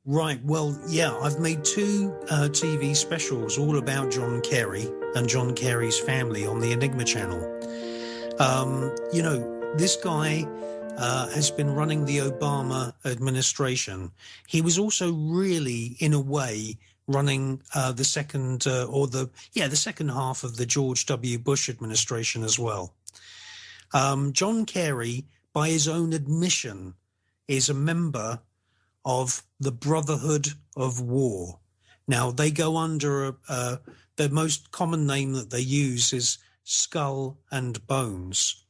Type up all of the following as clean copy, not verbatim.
Right. Well, yeah, I've made two TV specials all about John Kerry and John Kerry's family on the Enigma channel. This guy has been running the Obama administration. He was also really, in a way, running the second half of the George W. Bush administration as well. John Kerry, by his own admission, is a member of the Brotherhood of War. Now, they go under the most common name that they use is Skull and Bones.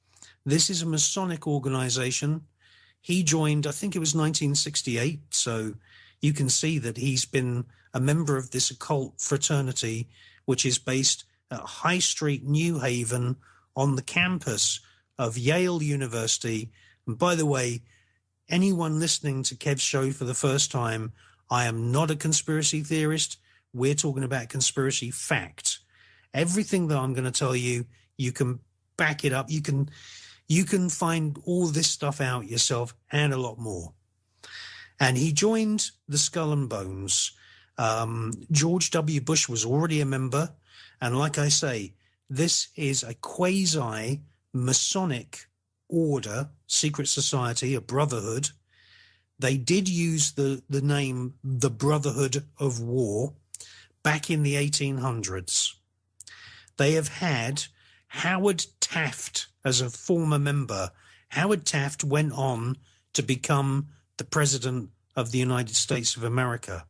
This is a Masonic organization. He joined, I think it was 1968, so you can see that he's been a member of this occult fraternity, which is based at High Street, New Haven, on the campus of Yale University. And by the way, anyone listening to Kev's show for the first time, I am not a conspiracy theorist. We're talking about conspiracy fact. Everything that I'm going to tell you, you can back it up. You can find all this stuff out yourself and a lot more. And he joined the Skull and Bones. George W. Bush was already a member. And like I say, this is a quasi-Masonic order, secret society, a brotherhood. They did use the name the Brotherhood of War back in the 1800s. They have had Howard Taft as a former member. Howard Taft went on to become the President of the United States of America.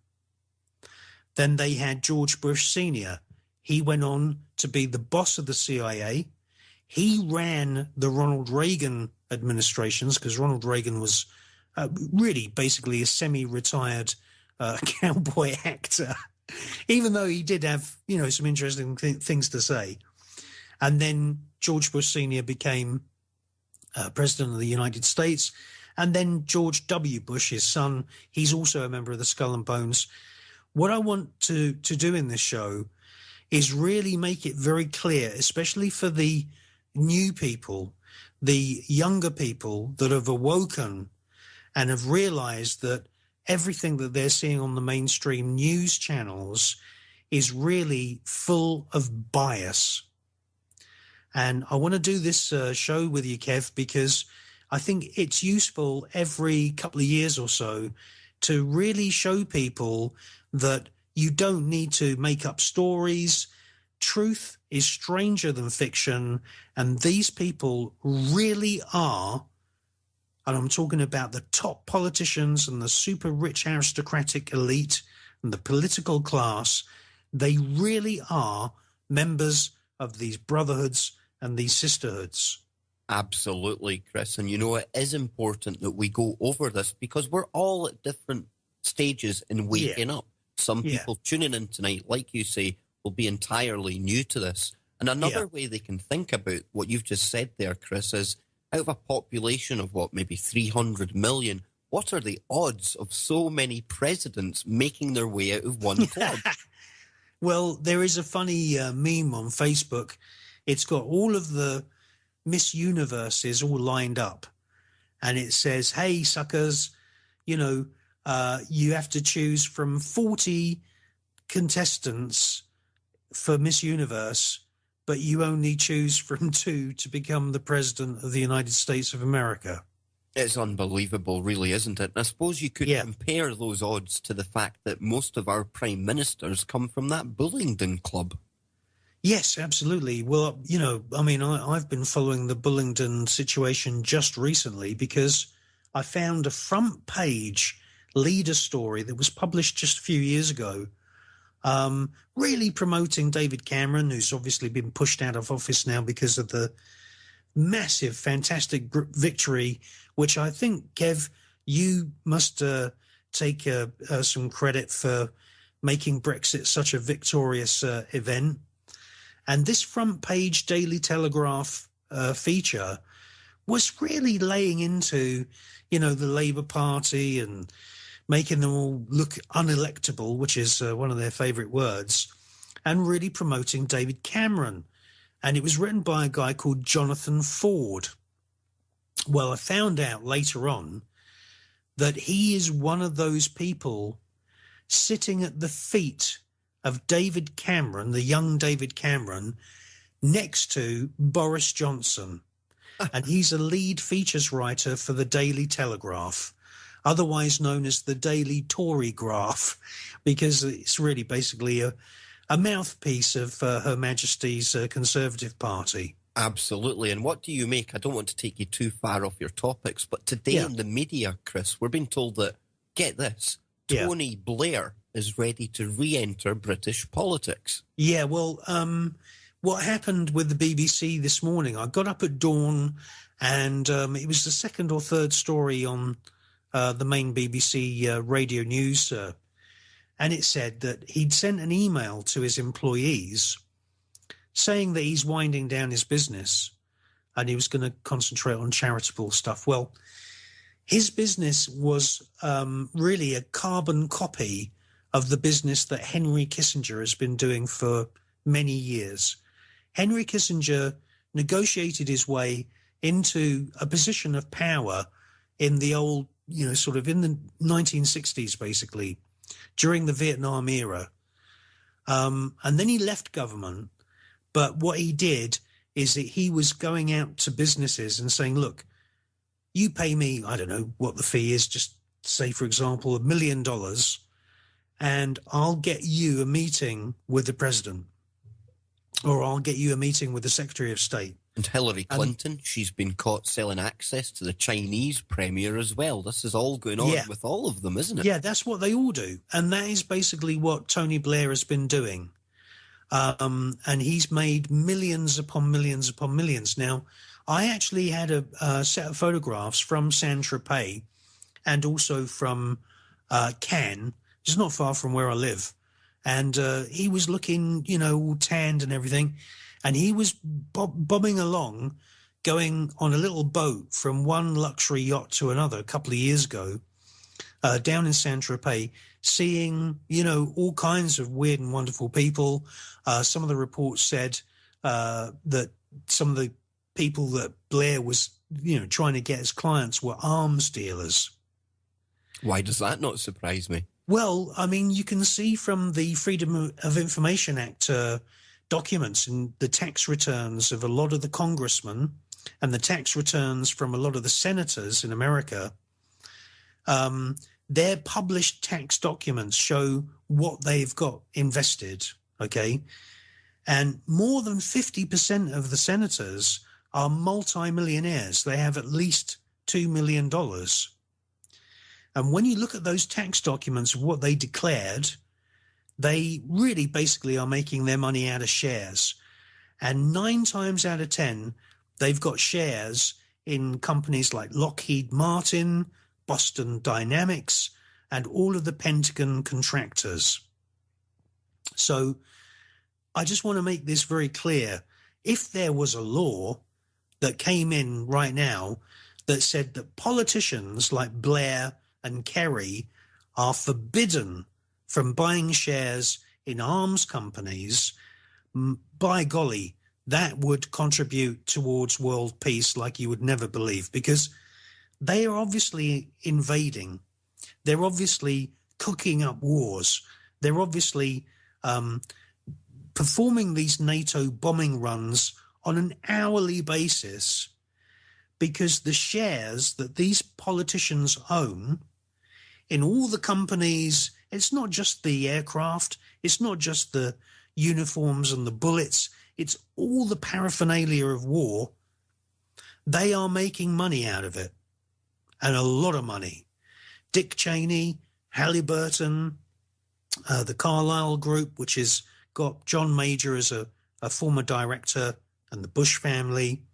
Then they had George Bush Sr. He went on to be the boss of the CIA. He ran the Ronald Reagan administrations because Ronald Reagan was really basically a semi-retired cowboy actor, even though he did have, some interesting things to say. And then George Bush Sr. became president of the United States. And then George W. Bush, his son, he's also a member of the Skull and Bones. What I want to do in this show is really make it very clear, especially for the new people, the younger people that have awoken and have realized that everything that they're seeing on the mainstream news channels is really full of bias. And I want to do this show with you, Kev, because I think it's useful every couple of years or so to really show people that you don't need to make up stories. Truth is stranger than fiction, and these people really are, and I'm talking about the top politicians and the super rich aristocratic elite and the political class, they really are members of these brotherhoods and these sisterhoods. Absolutely, Chris. And it is important that we go over this because we're all at different stages in waking up. Some people tuning in tonight, like you say, will be entirely new to this. And another way they can think about what you've just said there, Chris, is out of a population of maybe 300 million, what are the odds of so many presidents making their way out of one club? Well, there is a funny meme on Facebook. It's got all of the Miss Universes all lined up. And it says, hey, suckers, you have to choose from 40 contestants for Miss Universe, but you only choose from 2 to become the President of the United States of America. It's unbelievable, really, isn't it? And I suppose you could compare those odds to the fact that most of our prime ministers come from that Bullingdon Club. Yes, absolutely. Well, I've been following the Bullingdon situation just recently because I found a front page leader story that was published just a few years ago, really promoting David Cameron, who's obviously been pushed out of office now because of the massive, fantastic victory, which I think, Kev, you must take some credit for making Brexit such a victorious event. And this front page Daily Telegraph feature was really laying into, the Labour Party and making them all look unelectable, which is one of their favourite words, and really promoting David Cameron. And it was written by a guy called Jonathan Ford. Well, I found out later on that he is one of those people sitting at the feet of David Cameron, the young David Cameron, next to Boris Johnson. And he's a lead features writer for the Daily Telegraph, otherwise known as the Daily Tory Graph, because it's really basically a mouthpiece of Her Majesty's Conservative Party. Absolutely. And what do you make? I don't want to take you too far off your topics, but today in the media, Chris, we're being told that, get this, Tony Blair is ready to re-enter British politics. Yeah, well, what happened with the BBC this morning, I got up at dawn and it was the second or third story on the main BBC radio news, and it said that he'd sent an email to his employees saying that he's winding down his business and he was going to concentrate on charitable stuff. Well, his business was really a carbon copy of the business that Henry Kissinger has been doing for many years. Henry Kissinger negotiated his way into a position of power in the old, sort of in the 1960s, basically, during the Vietnam era. And then he left government. But what he did is that he was going out to businesses and saying, look, you pay me, I don't know what the fee is, just say, for example, $1 million, and I'll get you a meeting with the president, or I'll get you a meeting with the Secretary of State. And Hillary Clinton, she's been caught selling access to the Chinese premier as well. This is all going on with all of them, isn't it? Yeah, that's what they all do. And that is basically what Tony Blair has been doing. And he's made millions upon millions upon millions. Now, I actually had a set of photographs from Saint-Tropez and also from Cannes. It's not far from where I live. And he was looking, all tanned and everything. And he was bobbing along, going on a little boat from one luxury yacht to another a couple of years ago, down in Saint-Tropez, seeing, all kinds of weird and wonderful people. Some of the reports said that some of the people that Blair was, trying to get as clients were arms dealers. Why does that not surprise me? Well, I mean, you can see from the Freedom of Information Act documents and the tax returns of a lot of the congressmen and the tax returns from a lot of the senators in America, their published tax documents show what they've got invested, okay? And more than 50% of the senators are multimillionaires. They have at least $2 million. And when you look at those tax documents of what they declared, they really basically are making their money out of shares. And 9 times out of 10, they've got shares in companies like Lockheed Martin, Boston Dynamics, and all of the Pentagon contractors. So I just want to make this very clear. If there was a law that came in right now that said that politicians like Blair and Kerry are forbidden from buying shares in arms companies, by golly, that would contribute towards world peace like you would never believe, because they are obviously invading. They're obviously cooking up wars. They're obviously performing these NATO bombing runs on an hourly basis, because the shares that these politicians own in all the companies, it's not just the aircraft, it's not just the uniforms and the bullets, it's all the paraphernalia of war. They are making money out of it, and a lot of money. Dick Cheney, Halliburton, the Carlyle Group, which has got John Major as a former director, and the Bush family.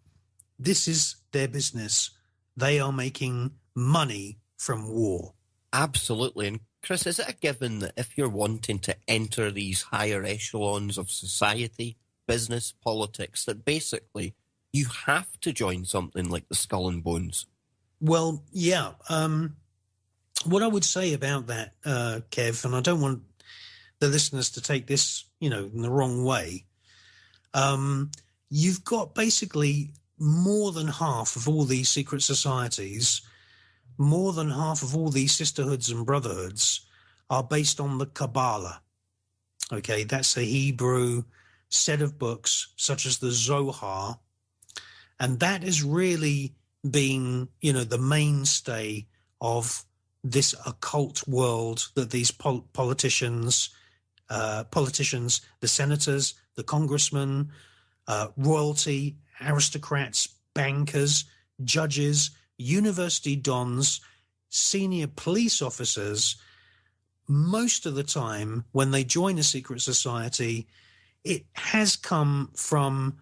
This is their business. They are making money from war. Absolutely. And Chris, is it a given that if you're wanting to enter these higher echelons of society, business, politics, that basically you have to join something like the Skull and Bones? Well, yeah. What I would say about that, Kev, and I don't want the listeners to take this, in the wrong way. You've got basically more than half of all these secret societies, more than half of all these sisterhoods and brotherhoods are based on the Kabbalah. Okay, that's a Hebrew set of books, such as the Zohar. And that has really been, the mainstay of this occult world that these politicians, the senators, the congressmen, royalty, aristocrats, bankers, judges, university dons, senior police officers, most of the time when they join a secret society, it has come from,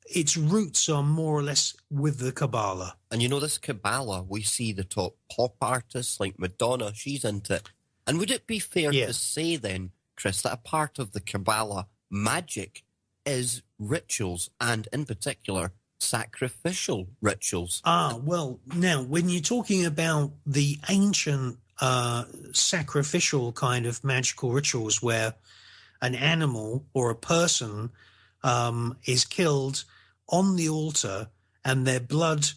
its roots are more or less with the Kabbalah. And this Kabbalah, we see the top pop artists like Madonna, she's into it. And would it be fair to say then, Chris, that a part of the Kabbalah magic is rituals, and in particular, sacrificial rituals? Well, now, when you're talking about the ancient sacrificial kind of magical rituals where an animal or a person is killed on the altar and their blood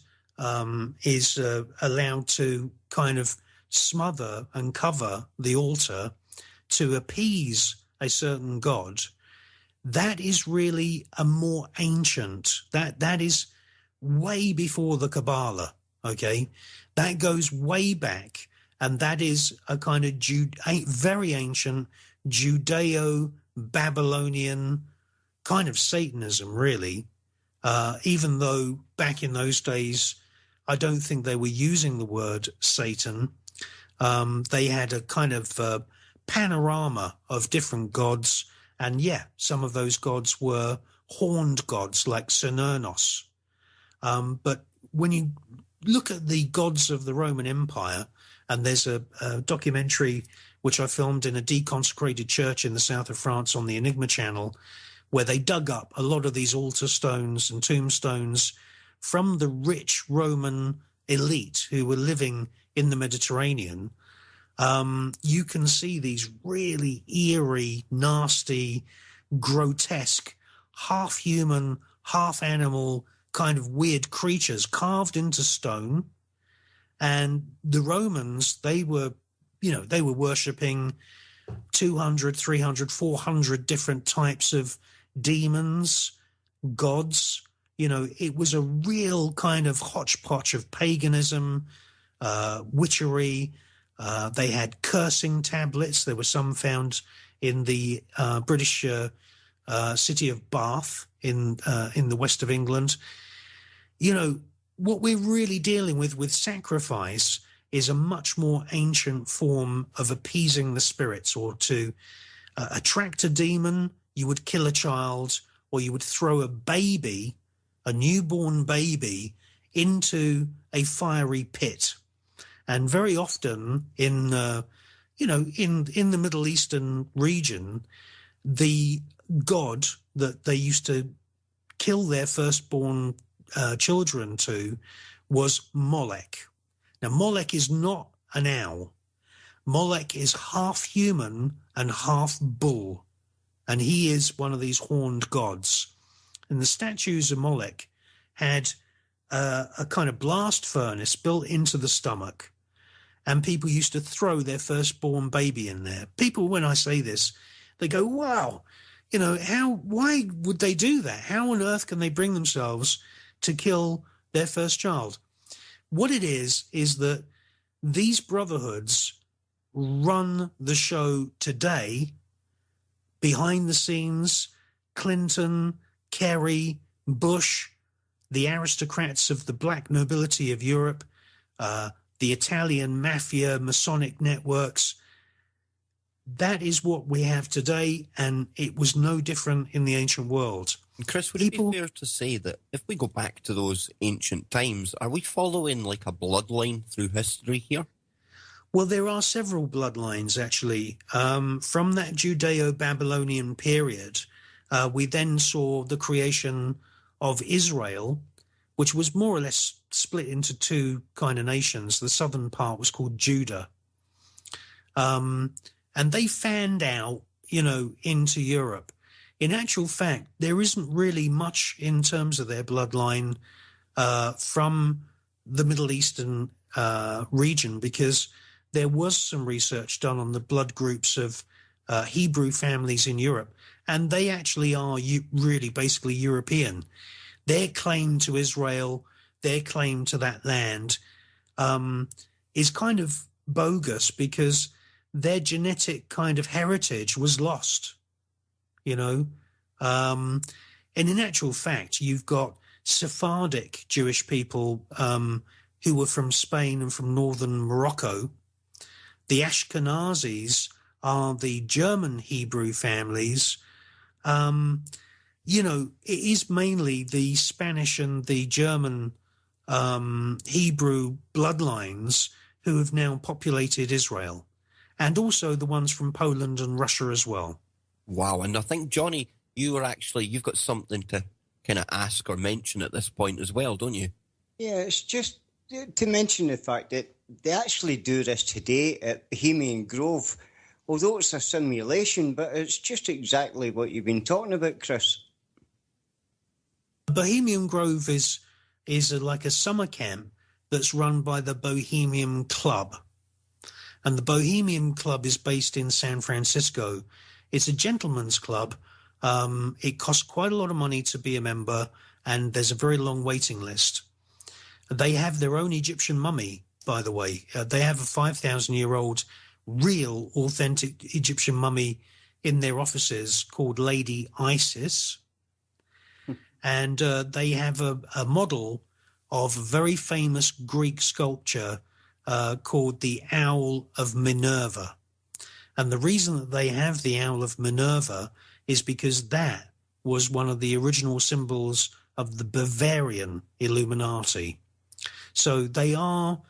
is allowed to kind of smother and cover the altar to appease a certain god, that is really a more ancient, that is way before the Kabbalah, okay? That goes way back, and that is a kind of very ancient Judeo-Babylonian kind of Satanism, really, even though back in those days, I don't think they were using the word Satan. They had a kind of panorama of different gods, and some of those gods were horned gods like Cernunnos. But when you look at the gods of the Roman Empire, and there's a documentary which I filmed in a deconsecrated church in the south of France on the Enigma channel, where they dug up a lot of these altar stones and tombstones from the rich Roman elite who were living in the Mediterranean. You can see these really eerie, nasty, grotesque, half human, half animal kind of weird creatures carved into stone. And the Romans, they were worshipping 200, 300, 400 different types of demons, gods. It was a real kind of hodgepodge of paganism, witchery. They had cursing tablets. There were some found in the British city of Bath in the west of England. What we're really dealing with sacrifice is a much more ancient form of appeasing the spirits, or to attract a demon. You would kill a child, or you would throw a newborn baby, into a fiery pit. And very often in the Middle Eastern region, the god that they used to kill their firstborn children to was Molech. Now, Molech is not an owl. Molech is half human and half bull, and he is one of these horned gods. And the statues of Molech had a kind of blast furnace built into the stomach, and people used to throw their firstborn baby in there. People, when I say this, they go, wow, why would they do that? How on earth can they bring themselves to kill their first child? What it is that these brotherhoods run the show today behind the scenes. Clinton, Kerry, Bush, the aristocrats of the black nobility of Europe, the Italian mafia, Masonic networks. That is what we have today, and it was no different in the ancient world. And Chris, would it be fair to say that if we go back to those ancient times, are we following like a bloodline through history here? Well, there are several bloodlines, actually. From that Judeo-Babylonian period, we then saw the creation of Israel, which was more or less split into two kind of nations. The southern part was called Judah. And they fanned out, into Europe. In actual fact, there isn't really much in terms of their bloodline from the Middle Eastern region, because there was some research done on the blood groups of Hebrew families in Europe, and they actually are really basically European. Their claim to Israel, their claim to that land, is kind of bogus because their genetic kind of heritage was lost, you know. And in actual fact, you've got Sephardic Jewish people who were from Spain and from northern Morocco. The Ashkenazis are the German Hebrew families. You know, it is mainly the Spanish and the German Hebrew bloodlines who have now populated Israel, and also the ones from Poland and Russia as well. Wow. And I think, Johnny, you've got something to kind of ask or mention at this point as well, don't you? Yeah, it's just to mention the fact that they actually do this today at Bohemian Grove, although it's a simulation, but it's just exactly what you've been talking about, Chris. Bohemian Grove is like a summer camp that's run by the Bohemian Club. And the Bohemian Club is based in San Francisco. It's a gentleman's club. It costs quite a lot of money to be a member, and there's a very long waiting list. They have their own Egyptian mummy, by the way. They have a 5,000-year-old real, authentic Egyptian mummy in their offices called Lady Isis. And they have a model of a very famous Greek sculpture called the Owl of Minerva. And the reason that they have the Owl of Minerva is because that was one of the original symbols of the Bavarian Illuminati. So they are,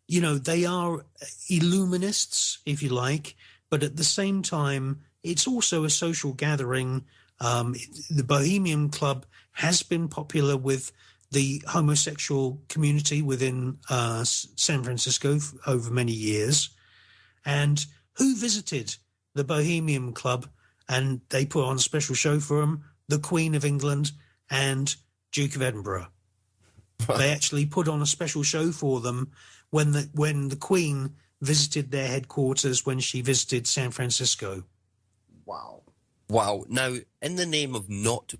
you know, they are Illuminists, if you like, but at the same time, it's also a social gathering. The Bohemian Club has been popular with the homosexual community within San Francisco over many years. And who visited the Bohemian Club and they put on a special show for them? The Queen of England and Duke of Edinburgh. They actually put on a special show for them when the Queen visited their headquarters when she visited San Francisco. Wow. Wow. Now, in the name of not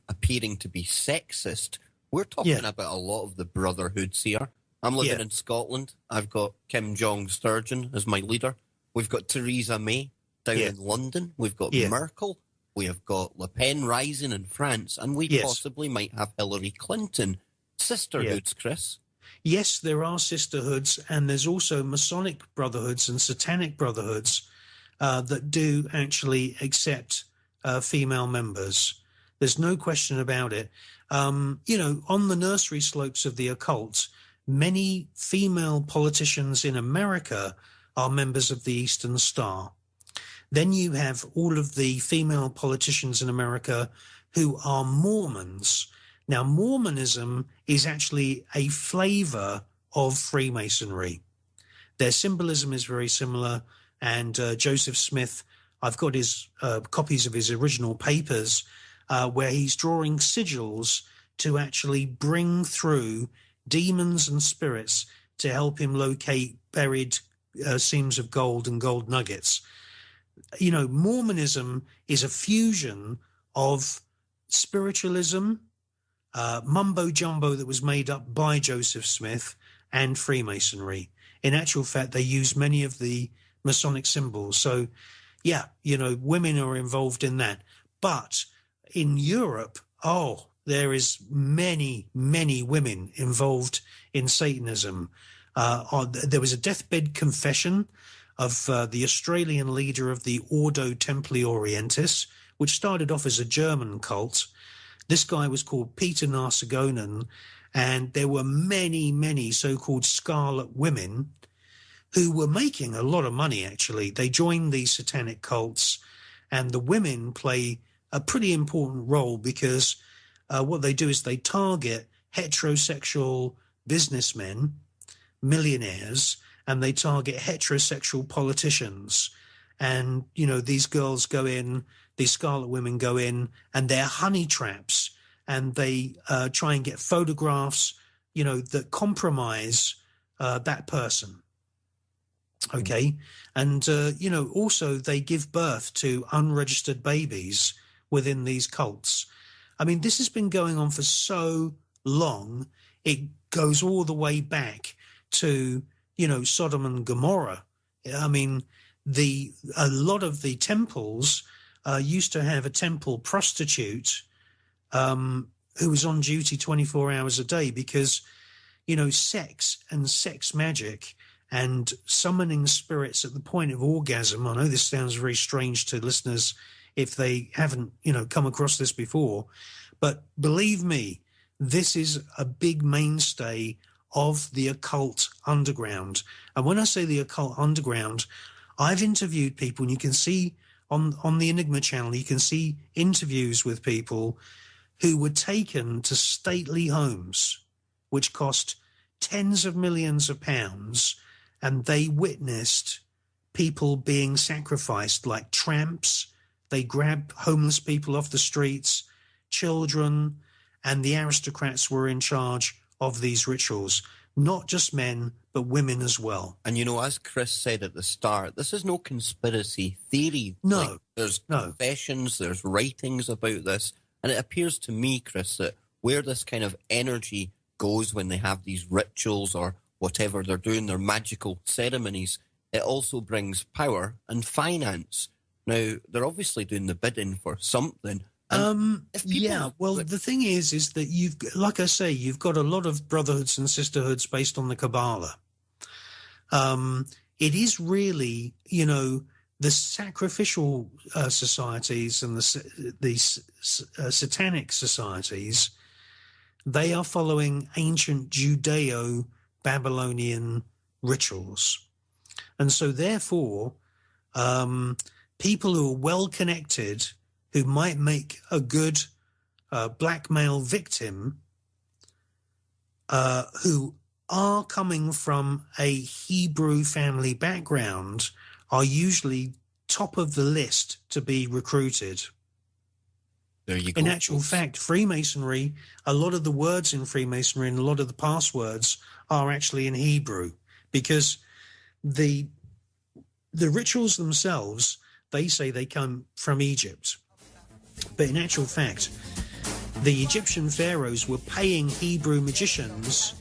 appearing to be sexist, we're talking about a lot of the brotherhoods here. I'm living in Scotland. I've got Kim Jong-Sturgeon as my leader. We've got Theresa May down in London. We've got Merkel. We have got Le Pen rising in France. And we possibly might have Hillary Clinton. Sisterhoods, Chris. Yes, there are sisterhoods, and there's also Masonic brotherhoods and Satanic brotherhoods that do actually accept female members. There's no question about it. You know, on the nursery slopes of the occult, many female politicians in America are members of the Eastern Star. Then you have all of the female politicians in America who are Mormons. Now, Mormonism is actually a flavor of Freemasonry. Their symbolism is very similar, and Joseph Smith, I've got his copies of his original papers where he's drawing sigils to actually bring through demons and spirits to help him locate buried seams of gold and gold nuggets. You know, Mormonism is a fusion of spiritualism, mumbo-jumbo that was made up by Joseph Smith, and Freemasonry. In actual fact, they use many of the Masonic symbols. So, yeah, you know, women are involved in that. But in Europe, there is many, many women involved in Satanism. There was a deathbed confession of the Australian leader of the Ordo Templi Orientis, which started off as a German cult. This guy was called Peter Narsagonen, and there were many, many so-called scarlet women who were making a lot of money, actually. They joined these satanic cults, and the women play a pretty important role because what they do is they target heterosexual businessmen, millionaires, and they target heterosexual politicians. And, you know, these girls go in, these scarlet women go in, and they're honey traps, and they try and get photographs, you know, that compromise that person. Okay. And, also they give birth to unregistered babies within these cults. I mean, this has been going on for so long. It goes all the way back to, Sodom and Gomorrah. I mean, a lot of the temples used to have a temple prostitute who was on duty 24 hours a day because, sex and sex magic and summoning spirits at the point of orgasm. I know this sounds very strange to listeners if they haven't, come across this before, but believe me, this is a big mainstay of the occult underground. And when I say the occult underground, I've interviewed people, and you can see on the Enigma channel, you can see interviews with people who were taken to stately homes, which cost tens of millions of pounds, and they witnessed people being sacrificed like tramps. They grabbed homeless people off the streets, children, and the aristocrats were in charge of these rituals. Not just men, but women as well. And, as Chris said at the start, this is no conspiracy theory. No. There's confessions, there's writings about this. And it appears to me, Chris, that where this kind of energy goes when they have these rituals or whatever they're doing, their magical ceremonies, it also brings power and finance. Now, they're obviously doing the bidding for something. The thing is that like I say, you've got a lot of brotherhoods and sisterhoods based on the Kabbalah. It is really, the sacrificial societies and the satanic societies, they are following ancient Judeo-Babylonian rituals. And so therefore, people who are well connected, who might make a good blackmail victim, who are coming from a Hebrew family background, are usually top of the list to be recruited. There you go. In actual fact, Freemasonry, a lot of the words in Freemasonry and a lot of the passwords are actually in Hebrew, because the rituals themselves, they say they come from Egypt. But in actual fact, the Egyptian pharaohs were paying Hebrew magicians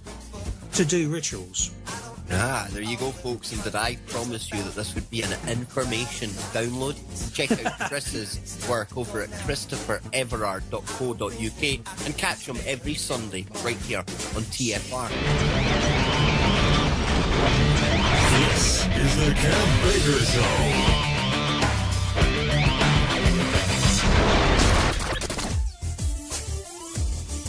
to do rituals. There you go, folks. And did I promise you that this would be an information download? Check out Chris's work over at christophereverard.co.uk and catch him every Sunday right here on TFR. This is the Camp Baker Zone.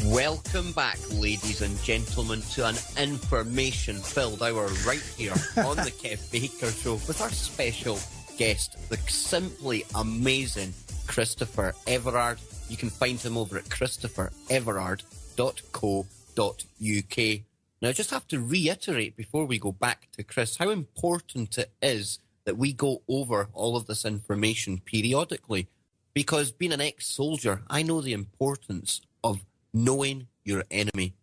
Welcome back, ladies and gentlemen, to an information-filled hour right here on the Kev Baker Show with our special guest, the simply amazing Christopher Everard. You can find him over at christophereverard.co.uk. Now, I just have to reiterate before we go back to Chris how important it is that we go over all of this information periodically, because being an ex-soldier, I know the importance of knowing your enemy.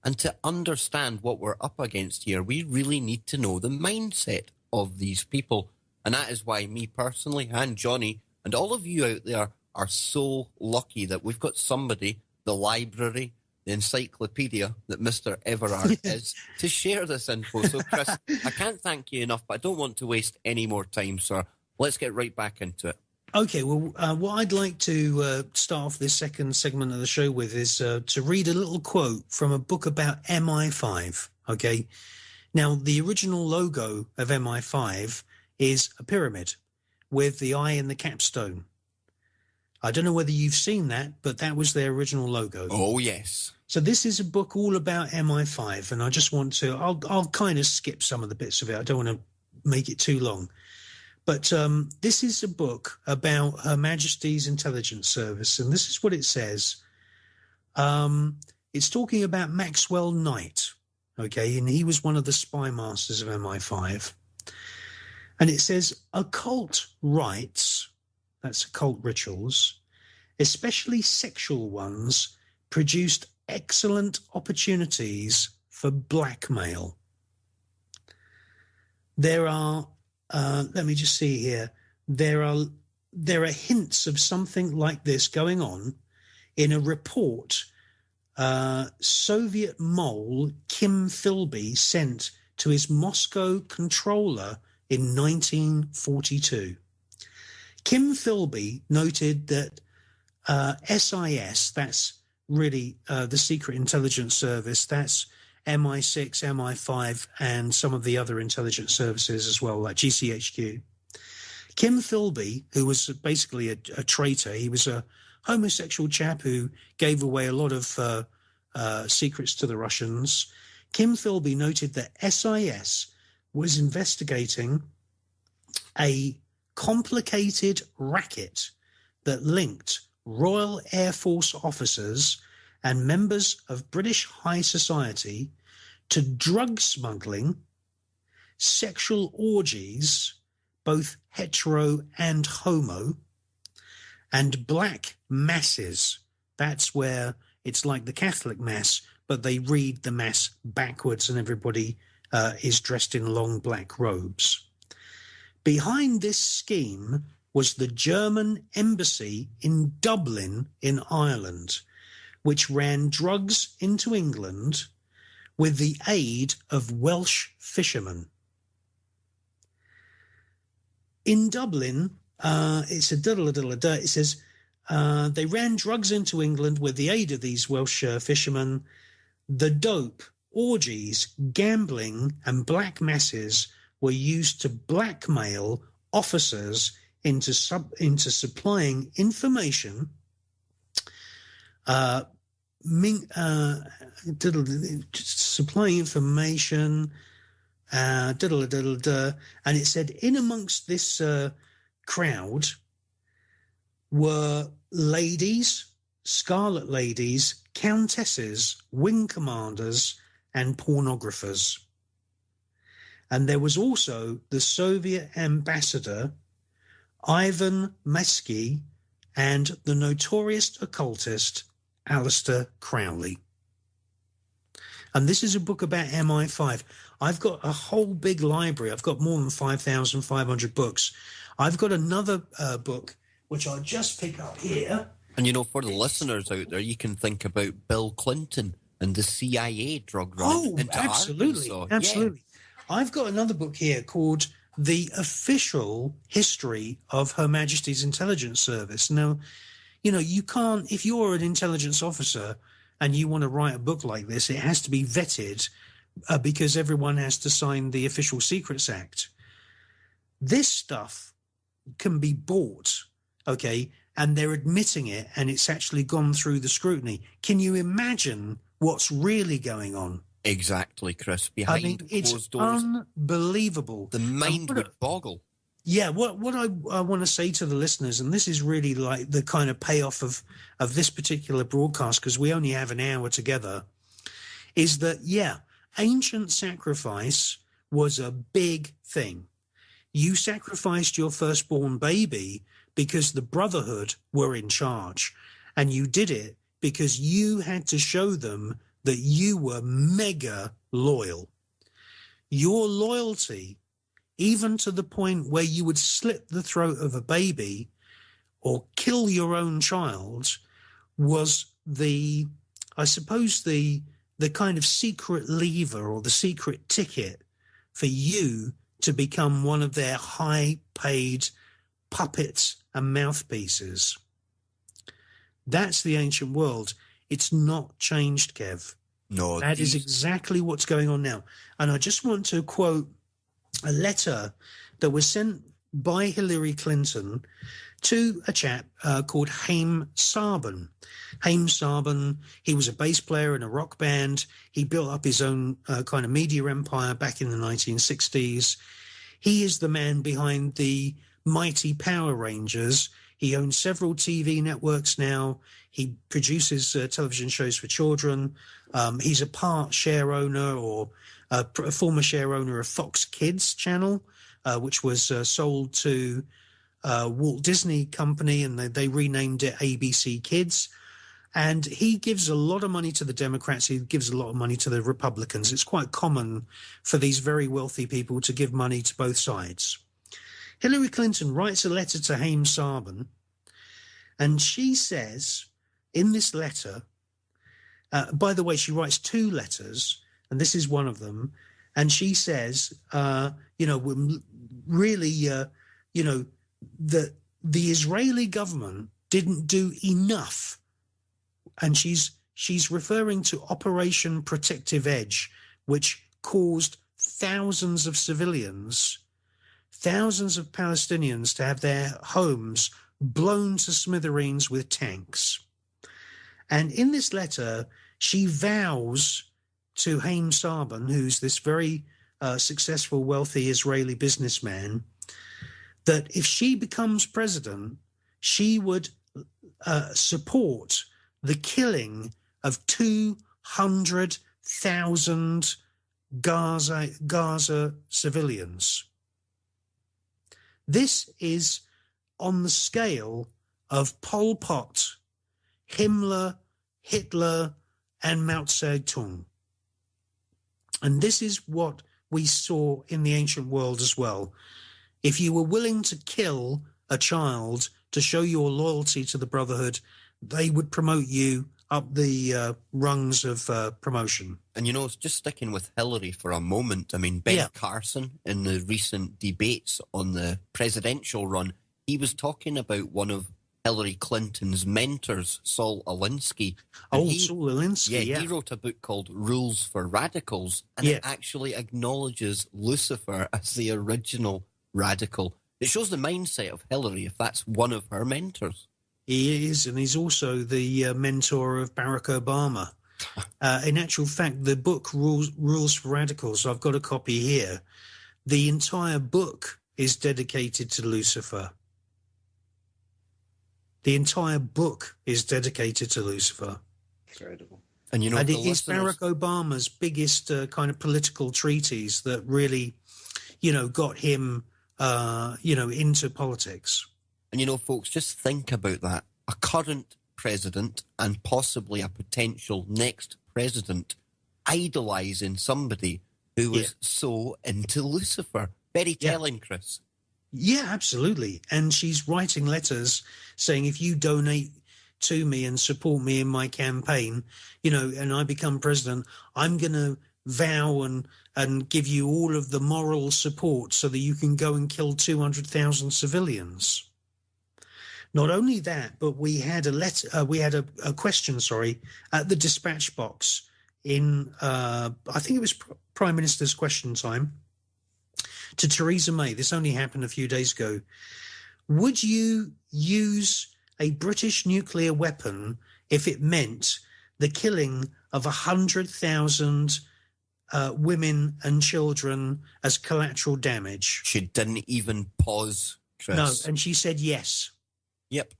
And to understand what we're up against here, we really need to know the mindset of these people. And that is why me personally and Johnny and all of you out there are so lucky that we've got somebody, the library, the encyclopedia that Mr. Everard is, to share this info. So, Chris, I can't thank you enough, but I don't want to waste any more time, sir. Let's get right back into it. Okay, well, what I'd like to start off this second segment of the show with is to read a little quote from a book about MI5, okay? Now, the original logo of MI5 is a pyramid with the eye in the capstone. I don't know whether you've seen that, but that was their original logo. Oh, yes. So this is a book all about MI5, and I just want to, I'll kind of skip some of the bits of it. I don't want to make it too long. But this is a book about Her Majesty's Intelligence Service, and this is what it says. It's talking about Maxwell Knight, okay, and he was one of the spy masters of MI5. And it says, occult rites, that's occult rituals, especially sexual ones, produced excellent opportunities for blackmail. there are, let me just see here, there are hints of something like this going on in a report Soviet mole Kim Philby sent to his Moscow controller in 1942. Kim Philby noted that SIS, that's really the Secret Intelligence Service, that's MI6, MI5, and some of the other intelligence services as well, like GCHQ. Kim Philby, who was basically a traitor, he was a homosexual chap who gave away a lot of secrets to the Russians. Kim Philby noted that SIS was investigating a complicated racket that linked Royal Air Force officers and members of British high society to drug smuggling, sexual orgies, both hetero and homo, and black masses. That's where it's like the Catholic Mass, but they read the Mass backwards and everybody is dressed in long black robes. Behind this scheme was the German embassy in Dublin in Ireland, which ran drugs into England with the aid of Welsh fishermen. In Dublin, it's a diddle-a-diddle-a-dirt. It says they ran drugs into England with the aid of these Welsh fishermen. The dope, orgies, gambling, and black masses were used to blackmail officers into supplying information, supplying information, and it said in amongst this crowd were ladies, scarlet ladies, countesses, wing commanders, and pornographers. And there was also the Soviet ambassador, Ivan Matsky, and the notorious occultist, Aleister Crowley. And this is a book about MI5. I've got a whole big library. I've got more than 5,500 books. I've got another book, which I'll just pick up here. And, you know, for the listeners out there, you can think about Bill Clinton and the CIA drug run into absolutely, Arkansas. Absolutely. Yeah. I've got another book here called The Official History of Her Majesty's Intelligence Service. Now, you know, you can't, if you're an intelligence officer and you want to write a book like this, it has to be vetted because everyone has to sign the Official Secrets Act. This stuff can be bought, okay, and they're admitting it, and it's actually gone through the scrutiny. Can you imagine what's really going on? Exactly, Chris. Behind closed doors. Unbelievable. The mind would boggle. Yeah, what I want to say to the listeners, and this is really like the kind of payoff of this particular broadcast, because we only have an hour together, is that, yeah, ancient sacrifice was a big thing. You sacrificed your firstborn baby because the Brotherhood were in charge, and you did it because you had to show them that you were mega loyal. Your loyalty, even to the point where you would slit the throat of a baby or kill your own child, was the kind of secret lever or the secret ticket for you to become one of their high-paid puppets and mouthpieces. That's the ancient world. It's not changed, Kev. No. That is exactly what's going on now. And I just want to quote a letter that was sent by Hillary Clinton to a chap called Haim Sarban. Haim Sarban, he was a bass player in a rock band. He built up his own kind of media empire back in the 1960s. He is the man behind the mighty Power Rangers. He owns several TV networks now. He produces television shows for children. He's a part share owner or a former share owner of Fox Kids channel, which was sold to Walt Disney Company, and they renamed it ABC Kids. And he gives a lot of money to the Democrats. He gives a lot of money to the Republicans. It's quite common for these very wealthy people to give money to both sides. Hillary Clinton writes a letter to Haim Sarban, and she says in this letter, by the way, she writes 2 letters, and this is one of them. And she says, really, that the Israeli government didn't do enough. And she's referring to Operation Protective Edge, which caused thousands of civilians, thousands of Palestinians to have their homes blown to smithereens with tanks. And in this letter, she vows to Haim Sarban, who's this very successful, wealthy Israeli businessman, that if she becomes president, she would support the killing of 200,000 Gaza civilians. This is on the scale of Pol Pot, Himmler, Hitler, and Mao Zedong. And this is what we saw in the ancient world as well. If you were willing to kill a child to show your loyalty to the Brotherhood, they would promote you up the rungs of promotion. And, just sticking with Hillary for a moment, I mean, Ben Carson, in the recent debates on the presidential run, he was talking about one of Hillary Clinton's mentors, Saul Alinsky. Saul Alinsky, He wrote a book called Rules for Radicals, and it actually acknowledges Lucifer as the original radical. It shows the mindset of Hillary, if that's one of her mentors. He is, and he's also the mentor of Barack Obama. In actual fact, the book Rules for Radicals, I've got a copy here. The entire book is dedicated to Lucifer. The entire book is dedicated to Lucifer. Incredible. And it is Barack Obama's biggest kind of political treatise that really, got him, into politics. And, folks, just think about that. A current president and possibly a potential next president idolising somebody who was so into Lucifer. Very telling, Chris. Yeah, absolutely. And she's writing letters saying, if you donate to me and support me in my campaign, and I become president, I'm going to vow and give you all of the moral support so that you can go and kill 200,000 civilians. Not only that, but we had a question, at the dispatch box in, I think it was Prime Minister's question time, to Theresa May. This only happened a few days ago. Would you use a British nuclear weapon if it meant the killing of 100,000 women and children as collateral damage? She didn't even pause, Chris. No, and she said yes. Yep.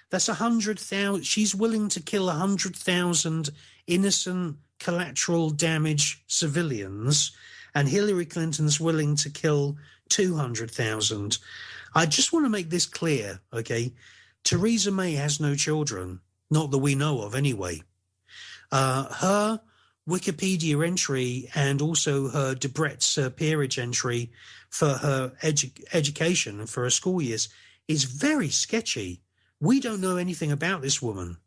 That's 100,000. She's willing to kill 100,000 innocent collateral damage civilians, and Hillary Clinton's willing to kill 200,000. I just want to make this clear, okay? Theresa May has no children, not that we know of anyway. Her Wikipedia entry and also her Debrett's peerage entry for her education and for her school years is very sketchy. We don't know anything about this woman.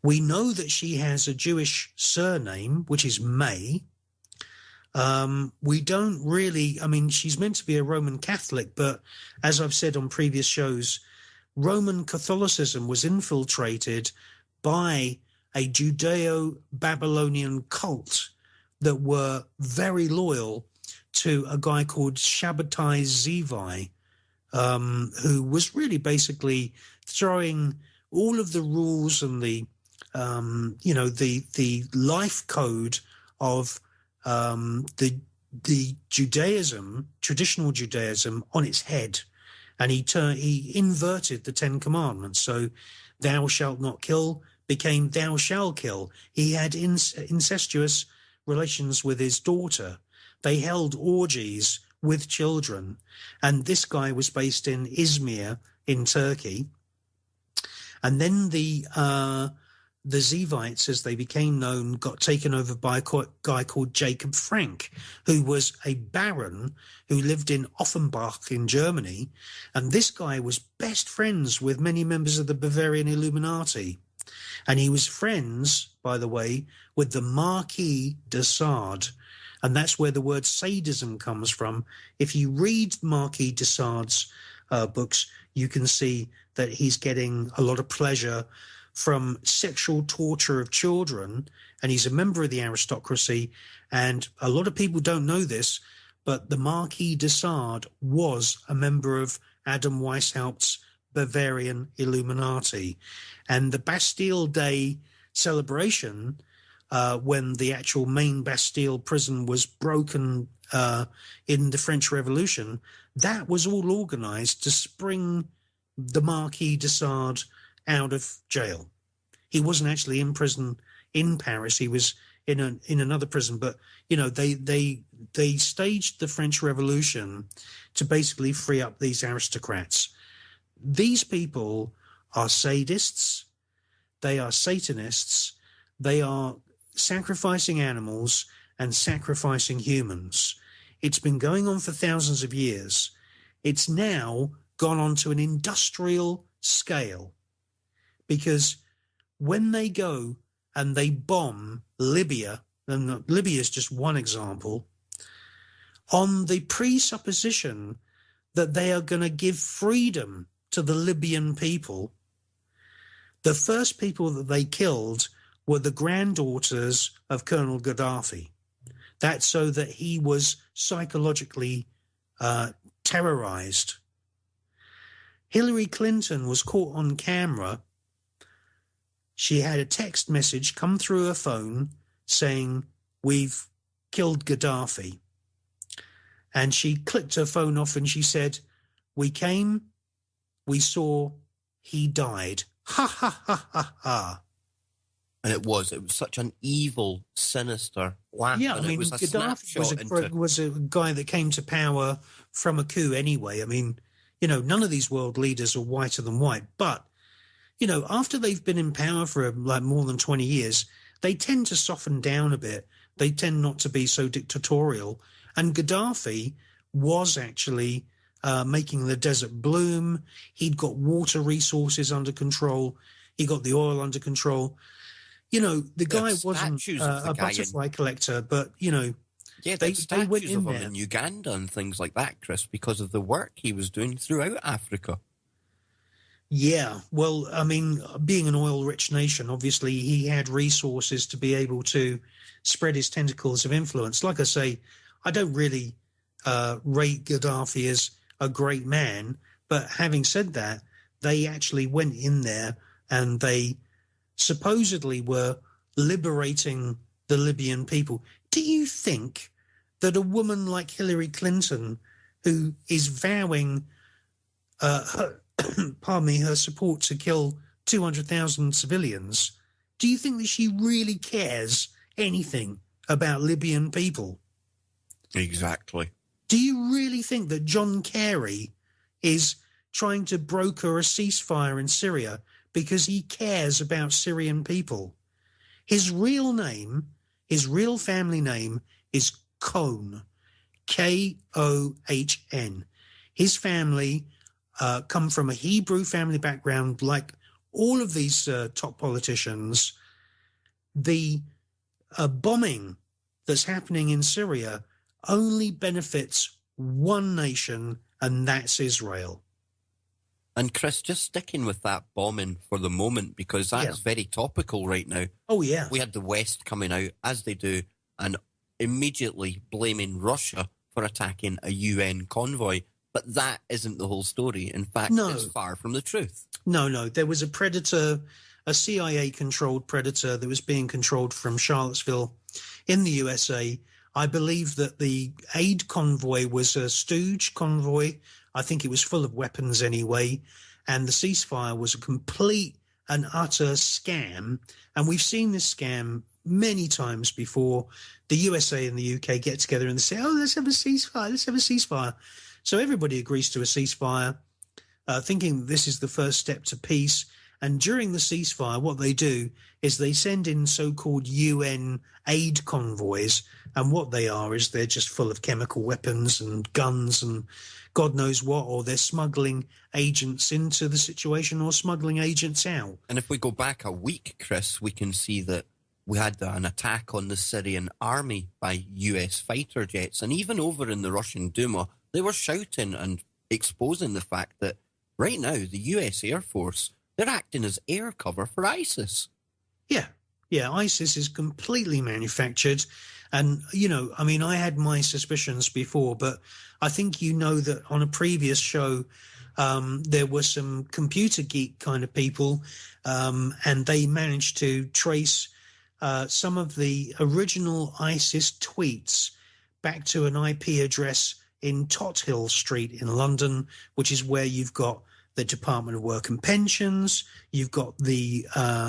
We know that she has a Jewish surname, which is May. We don't really, she's meant to be a Roman Catholic, but as I've said on previous shows, Roman Catholicism was infiltrated by a Judeo-Babylonian cult that were very loyal to a guy called Shabbatai Zevi, who was really basically throwing all of the rules and the life code of the Judaism, traditional Judaism, on its head, and he inverted the 10 Commandments. So, "Thou shalt not kill" became "Thou shalt kill." He had incestuous relations with his daughter. They held orgies with children, and this guy was based in Izmir in Turkey. And then the Zevites, as they became known, got taken over by a guy called Jacob Frank, who was a baron who lived in Offenbach in Germany. And this guy was best friends with many members of the Bavarian Illuminati. And he was friends, by the way, with the Marquis de Sade. And that's where the word sadism comes from. If you read Marquis de Sade's books, you can see that he's getting a lot of pleasure from sexual torture of children, and he's a member of the aristocracy. And a lot of people don't know this, but the Marquis de Sade was a member of Adam Weishaupt's Bavarian Illuminati. And the Bastille Day celebration, when the actual main Bastille prison was broken in the French Revolution, that was all organized to spring the Marquis de Sade out of jail. He wasn't actually in prison in Paris. He was in another prison. But, you know, they staged the French Revolution to basically free up these aristocrats. These people are sadists. They are Satanists. They are sacrificing animals and sacrificing humans. It's been going on for thousands of years. It's now gone on to an industrial scale, because when they go and they bomb Libya, and Libya is just one example, on the presupposition that they are going to give freedom to the Libyan people, the first people that they killed were the granddaughters of Colonel Gaddafi. That's so that he was psychologically terrorized. Hillary Clinton was caught on camera. She had a text message come through her phone saying, "We've killed Gaddafi." And she clicked her phone off and she said, "We came, we saw, he died." Ha, ha, ha, ha, ha. And it was such an evil, sinister laugh. Yeah, I mean, it was Gaddafi was a guy that came to power from a coup anyway. I mean, you know, none of these world leaders are whiter than white. But, you know, after they've been in power for like more than 20 years, they tend to soften down a bit. They tend not to be so dictatorial. And Gaddafi was actually making the desert bloom. He'd got water resources under control. He got the oil under control. You know, the guy wasn't a butterfly collector, but, you know, yeah, they went statues in of there. him in Uganda and things like that, Chris, because of the work he was doing throughout Africa. Yeah, well, I mean, being an oil-rich nation, obviously he had resources to be able to spread his tentacles of influence. Like I say, I don't really rate Gaddafi as a great man, but having said that, they actually went in there and they supposedly were liberating the Libyan people. Do you think that a woman like Hillary Clinton, who is vowing her support to kill 200,000 civilians, do you think that she really cares anything about Libyan people? Exactly. Do you really think that John Kerry is trying to broker a ceasefire in Syria because he cares about Syrian people? His real name, his real family name is Cohn, K-O-H-N. His family come from a Hebrew family background, like all of these top politicians. The bombing that's happening in Syria only benefits one nation, and that's Israel. And Chris, just sticking with that bombing for the moment, because that's very topical right now. Oh, yeah. We had the West coming out, as they do, and immediately blaming Russia for attacking a UN convoy. But that isn't the whole story. In fact, it's far from the truth. No. There was a predator, a CIA-controlled predator that was being controlled from Charlottesville in the USA. I believe that the aid convoy was a stooge convoy. I think it was full of weapons anyway. And the ceasefire was a complete and utter scam. And we've seen this scam many times before. The USA and the UK get together and they say, "Oh, let's have a ceasefire, let's have a ceasefire." So everybody agrees to a ceasefire, thinking this is the first step to peace. And during the ceasefire, what they do is they send in so-called UN aid convoys. And what they are is they're just full of chemical weapons and guns and God knows what, or they're smuggling agents into the situation or smuggling agents out. And if we go back a week, Chris, we can see that we had an attack on the Syrian army by US fighter jets. And even over in the Russian Duma, they were shouting and exposing the fact that right now the US Air Force, they're acting as air cover for ISIS. Yeah, ISIS is completely manufactured. And, you know, I mean, I had my suspicions before, but I think you know that on a previous show, there were some computer geek kind of people, and they managed to trace some of the original ISIS tweets back to an IP address in Tothill Street in London, which is where you've got the Department of Work and Pensions, you've got the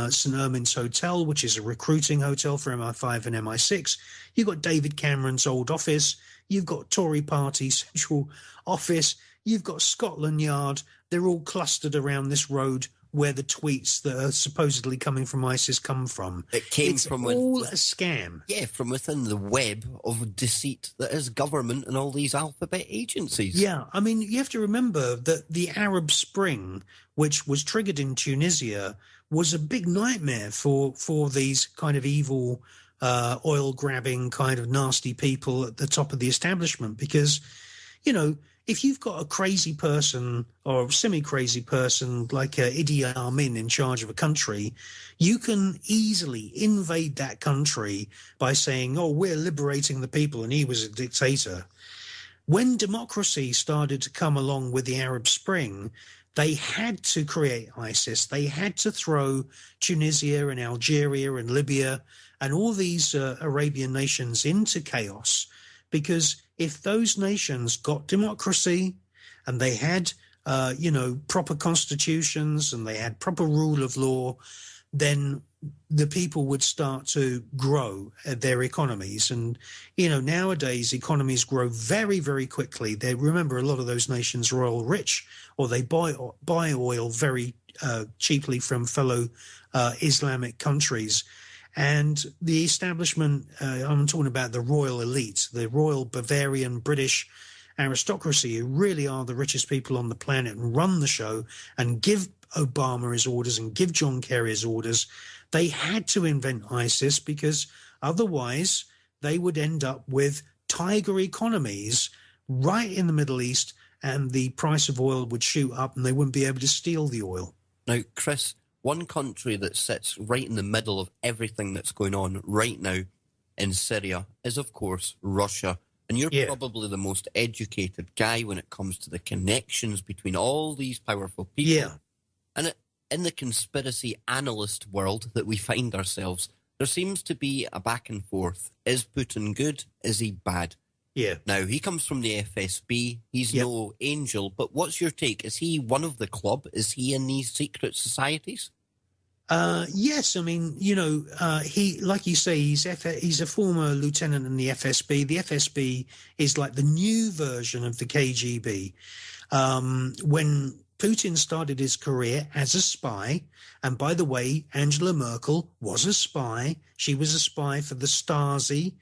St Ermin's Hotel, which is a recruiting hotel for MI5 and MI6, you've got David Cameron's old office, you've got Tory Party Central Office, you've got Scotland Yard. They're all clustered around this road where the tweets that are supposedly coming from ISIS come from. It's from all a scam. Yeah, from within the web of deceit that is government and all these alphabet agencies. Yeah, I mean, you have to remember that the Arab Spring, which was triggered in Tunisia, was a big nightmare for these kind of evil, oil-grabbing kind of nasty people at the top of the establishment because, you know, if you've got a crazy person or a semi-crazy person like Idi Amin in charge of a country, you can easily invade that country by saying, oh, we're liberating the people and he was a dictator. When democracy started to come along with the Arab Spring, they had to create ISIS. They had to throw Tunisia and Algeria and Libya and all these Arabian nations into chaos because if those nations got democracy and they had, proper constitutions and they had proper rule of law, then the people would start to grow their economies. And, you know, nowadays economies grow very, very quickly. They remember a lot of those nations are oil rich or they buy oil very cheaply from fellow Islamic countries. And the establishment, I'm talking about the royal elite, the royal Bavarian British aristocracy, who really are the richest people on the planet and run the show and give Obama his orders and give John Kerry his orders. They had to invent ISIS because otherwise they would end up with tiger economies right in the Middle East and the price of oil would shoot up and they wouldn't be able to steal the oil. Now, Chris, one country that sits right in the middle of everything that's going on right now in Syria is, of course, Russia. And you're probably the most educated guy when it comes to the connections between all these powerful people. Yeah. And in the conspiracy analyst world that we find ourselves, there seems to be a back and forth. Is Putin good? Is he bad? Yeah. Now, he comes from the FSB. He's no angel. But what's your take? Is he one of the club? Is he in these secret societies? Yes. I mean, you know, he, like you say, he's a former lieutenant in the FSB. The FSB is like the new version of the KGB. When Putin started his career as a spy, and by the way, Angela Merkel was a spy. She was a spy for the Stasi,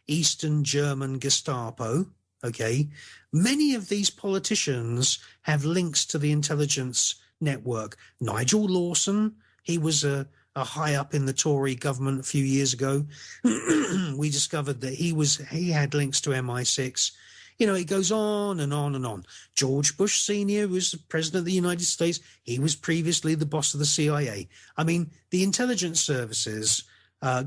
Eastern German Gestapo, okay? Many of these politicians have links to the intelligence network. Nigel Lawson, he was a high up in the Tory government a few years ago. We discovered that he had links to MI6. You know, it goes on and on and on. George Bush Sr. was the president of the United States. He was previously the boss of the CIA. I mean, the intelligence services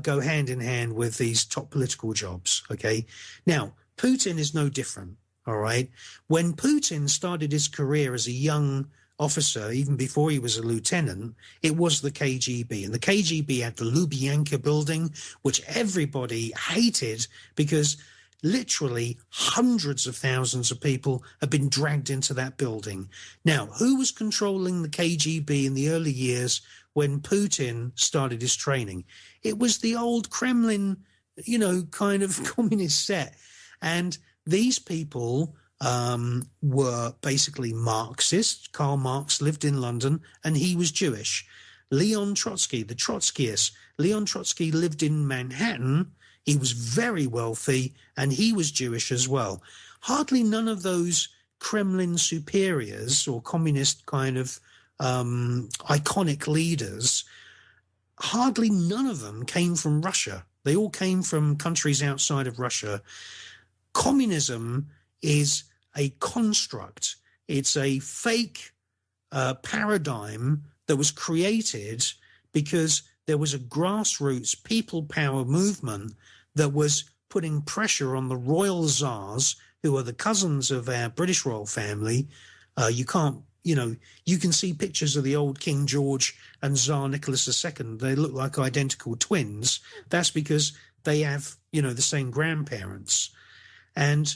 go hand in hand with these top political jobs, okay? Now, Putin is no different, all right? When Putin started his career as a young officer, even before he was a lieutenant, it was the KGB. And the KGB had the Lubyanka building, which everybody hated because literally hundreds of thousands of people have been dragged into that building. Now, who was controlling the KGB in the early years when Putin started his training? It was the old Kremlin, you know, kind of communist set. And these people were basically Marxists. Karl Marx lived in London and he was Jewish. Leon Trotsky, the Trotskyists, Leon Trotsky lived in Manhattan. He was very wealthy and he was Jewish as well. Hardly none of those Kremlin superiors or communist kind of iconic leaders, hardly none of them came from Russia. They all came from countries outside of Russia. Communism is a construct. It's a fake paradigm that was created because there was a grassroots people power movement that was putting pressure on the royal czars, who are the cousins of our British royal family. You can see pictures of the old King George and Tsar Nicholas II. They look like identical twins. That's because they have, the same grandparents. And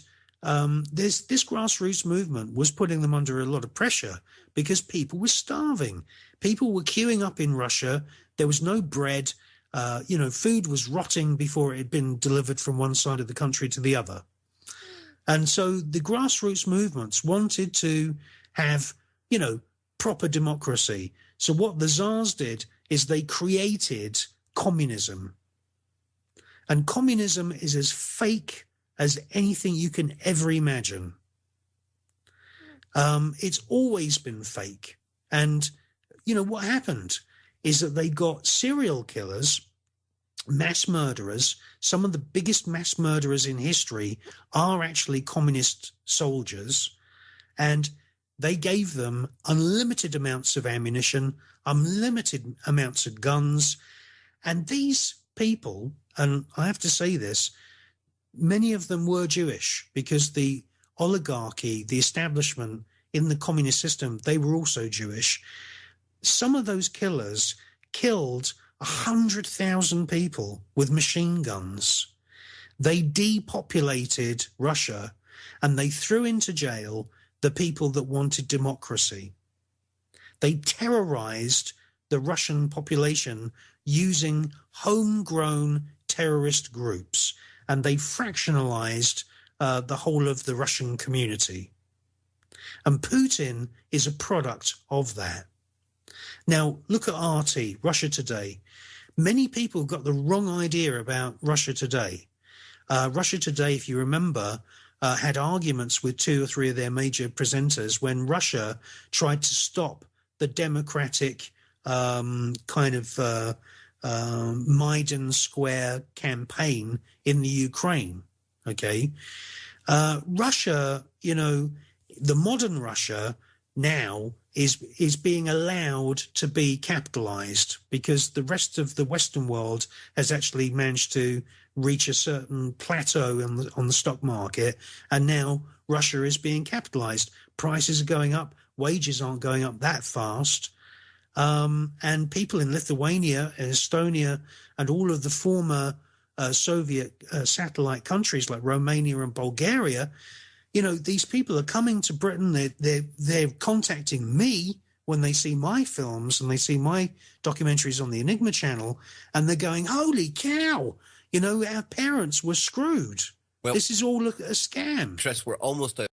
this grassroots movement was putting them under a lot of pressure because people were starving. People were queuing up in Russia. There was no bread. Food was rotting before it had been delivered from one side of the country to the other. And so the grassroots movements wanted to have, proper democracy. So what the Tsars did is they created communism. And communism is as fake as anything you can ever imagine. It's always been fake. And, what happened is that they got serial killers, mass murderers. Some of the biggest mass murderers in history are actually communist soldiers. And they gave them unlimited amounts of ammunition, unlimited amounts of guns. And these people, and I have to say this, many of them were Jewish because the oligarchy, the establishment in the communist system, they were also Jewish. Some of those killers killed 100,000 people with machine guns. They depopulated Russia and they threw into jail the people that wanted democracy. They terrorized the Russian population using homegrown terrorist groups, and they fractionalized the whole of the Russian community. And Putin is a product of that. Now, look at RT, Russia Today. Many people got the wrong idea about Russia Today. Russia Today, if you remember, had arguments with 2 or 3 of their major presenters when Russia tried to stop the democratic Maidan Square campaign in the Ukraine. Okay. Russia, the modern Russia now is being allowed to be capitalized because the rest of the Western world has actually managed to reach a certain plateau on the stock market, and now Russia is being capitalized. Prices are going up, wages aren't going up that fast, and people in Lithuania and Estonia and all of the former Soviet satellite countries like Romania and Bulgaria, these people are coming to Britain. They're contacting me when they see my films and they see my documentaries on the Enigma channel, and they're going, holy cow, our parents were screwed. Well, this is all a scam. Chris, we're almost out